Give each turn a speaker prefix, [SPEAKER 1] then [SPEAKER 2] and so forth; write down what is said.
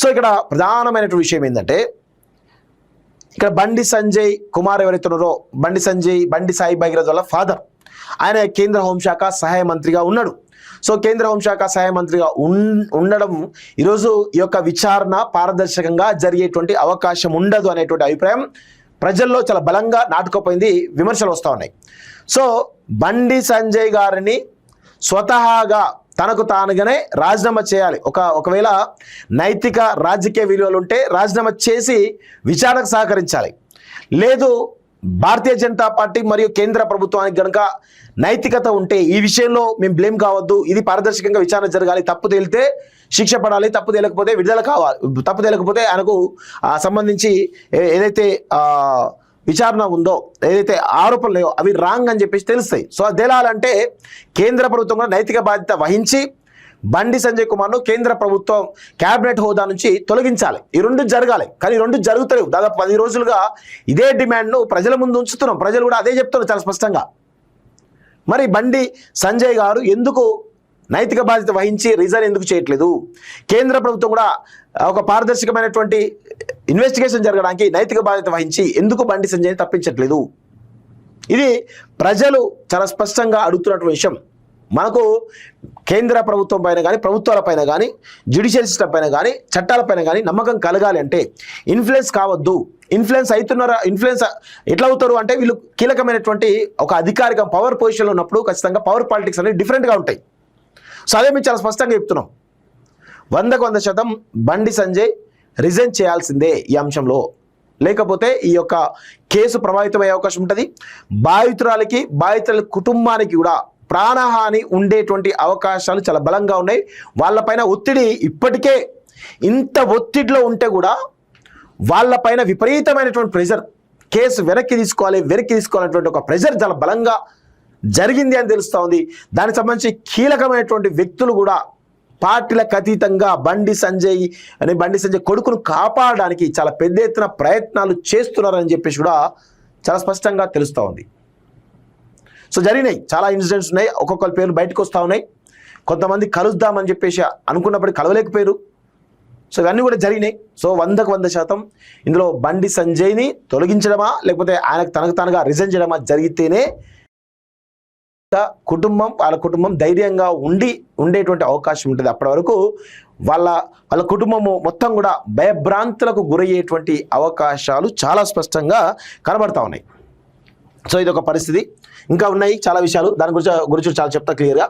[SPEAKER 1] So ఇక్కడ ప్రధానమైనటువంటి విషయం ఏంటంటే, ఇక్కడ బండి సంజయ్ కుమార్ ఎవరైతే ఉన్నారో, బండి సాయి భగీరథ్ వాళ్ళ ఫాదర్, ఆయన కేంద్ర హోంశాఖ సహాయ మంత్రిగా ఉన్నాడు. సో కేంద్ర హోంశాఖ సహాయ మంత్రిగా ఉండడం ఈరోజు ఈ యొక్క విచారణ పారదర్శకంగా జరిగేటువంటి అవకాశం ఉండదు అనేటువంటి అభిప్రాయం ప్రజల్లో చాలా బలంగా నాటుకుపోయింది, విమర్శలు వస్తూ ఉన్నాయి. సో బండి సంజయ్ గారిని స్వతహాగా తనకు తానుగానే రాజీనామా చేయాలి. ఒకవేళ నైతిక రాజకీయ విలువలు ఉంటే రాజీనామా చేసి విచారణకు సహకరించాలి. లేదు భారతీయ జనతా పార్టీ మరియు కేంద్ర ప్రభుత్వానికి గనుక నైతికత ఉంటే ఈ విషయంలో మేము బ్లేమ్ కావద్దు, ఇది పారదర్శకంగా విచారణ జరగాలి, తప్పు తేలితే శిక్ష పడాలి, తప్పు తేలకపోతే విడుదల కావాలి, తప్పు తేలకపోతే ఆయనకు సంబంధించి ఏదైతే విచారణ ఉందో, ఏదైతే ఆరోపణలు లేవో అవి రాంగ్ అని చెప్పేసి తెలుస్తాయి. సో అది తేలాలంటే కేంద్ర ప్రభుత్వం కూడా నైతిక బాధ్యత వహించి బండి సంజయ్ కుమార్ను కేంద్ర ప్రభుత్వం క్యాబినెట్ హోదా నుంచి తొలగించాలి. ఈ రెండు జరగాలి. కానీ ఈ రెండు జరుగుతలేవు. దాదాపు 10 రోజులుగా ఇదే డిమాండ్ను ప్రజల ముందు ఉంచుతున్నాం. ప్రజలు కూడా అదే చెప్తున్నారు చాలా స్పష్టంగా. మరి బండి సంజయ్ గారు ఎందుకు నైతిక బాధ్యత వహించి రిజైన్ ఎందుకు చేయట్లేదు? కేంద్ర ప్రభుత్వం కూడా ఒక పారదర్శకమైనటువంటి ఇన్వెస్టిగేషన్ జరగడానికి నైతిక బాధ్యత వహించి ఎందుకు బండి సంజయ్ని తప్పించట్లేదు? ఇది ప్రజలు చాలా స్పష్టంగా అడుగుతున్నటువంటి విషయం. మనకు కేంద్ర ప్రభుత్వం పైన కానీ, ప్రభుత్వాల పైన కానీ, జ్యుడిషియల్ సిస్టమ్ పైన కానీ, చట్టాలపైన కానీ నమ్మకం కలగాలి అంటే ఇన్ఫ్లుయెన్స్ కావద్దు. ఇన్ఫ్లుయెన్స్ ఎట్లా అవుతారు అంటే, వీళ్ళు కీలకమైనటువంటి ఒక అధికారిక పవర్ పొజిషన్లో ఉన్నప్పుడు ఖచ్చితంగా పవర్ పాలిటిక్స్ అనేవి డిఫరెంట్గా ఉంటాయి. సో అదే మేము చాలా స్పష్టంగా చెప్తున్నాం. 100% బండి సంజయ్ రిజైన్ చేయాల్సిందే ఈ అంశంలో. లేకపోతే ఈ యొక్క కేసు ప్రభావితమయ్యే అవకాశం ఉంటుంది. బాధితుల కుటుంబానికి కూడా ప్రాణహాని ఉండేటువంటి అవకాశాలు చాలా బలంగా ఉన్నాయి. వాళ్ళపైన ఒత్తిడి ఇప్పటికే ఇంత ఒత్తిడిలో ఉంటే కూడా వాళ్ళపైన విపరీతమైనటువంటి ప్రెషర్, కేసు వెనక్కి తీసుకోవాలనేటువంటి ఒక ప్రెషర్ చాలా బలంగా జరిగింది అని తెలుస్తూ ఉంది. దానికి సంబంధించి కీలకమైనటువంటి వ్యక్తులు కూడా పార్టీలకు అతీతంగా బండి సంజయ్ కొడుకును కాపాడడానికి చాలా పెద్ద ఎత్తున ప్రయత్నాలు చేస్తున్నారని చెప్పేసి కూడా చాలా స్పష్టంగా తెలుస్తూ ఉంది. సో జరిగినాయి చాలా ఇన్సిడెంట్స్ ఉన్నాయి. ఒక్కొక్కరి పేర్లు బయటకు వస్తూ ఉన్నాయి. కొంతమంది కలుద్దామని చెప్పేసి అనుకున్నప్పటికీ కలవలేకపోయారు. సో ఇవన్నీ కూడా జరిగినాయి. సో 100% ఇందులో బండి సంజయ్ని తొలగించడమా లేకపోతే ఆయనకు తనకు తానుగా రిజైన్ చేయడమా జరిగితేనే వాళ్ళ కుటుంబం ధైర్యంగా ఉండేటువంటి అవకాశం ఉంటుంది. అప్పటి వరకు వాళ్ళ కుటుంబము మొత్తం కూడా భయభ్రాంతులకు గురయ్యేటువంటి అవకాశాలు చాలా స్పష్టంగా కనబడతా ఉన్నాయి. సో ఇది ఒక పరిస్థితి. ఇంకా ఉన్నాయి చాలా విషయాలు, దాని గురించి చాలా చెప్తా క్లియర్గా.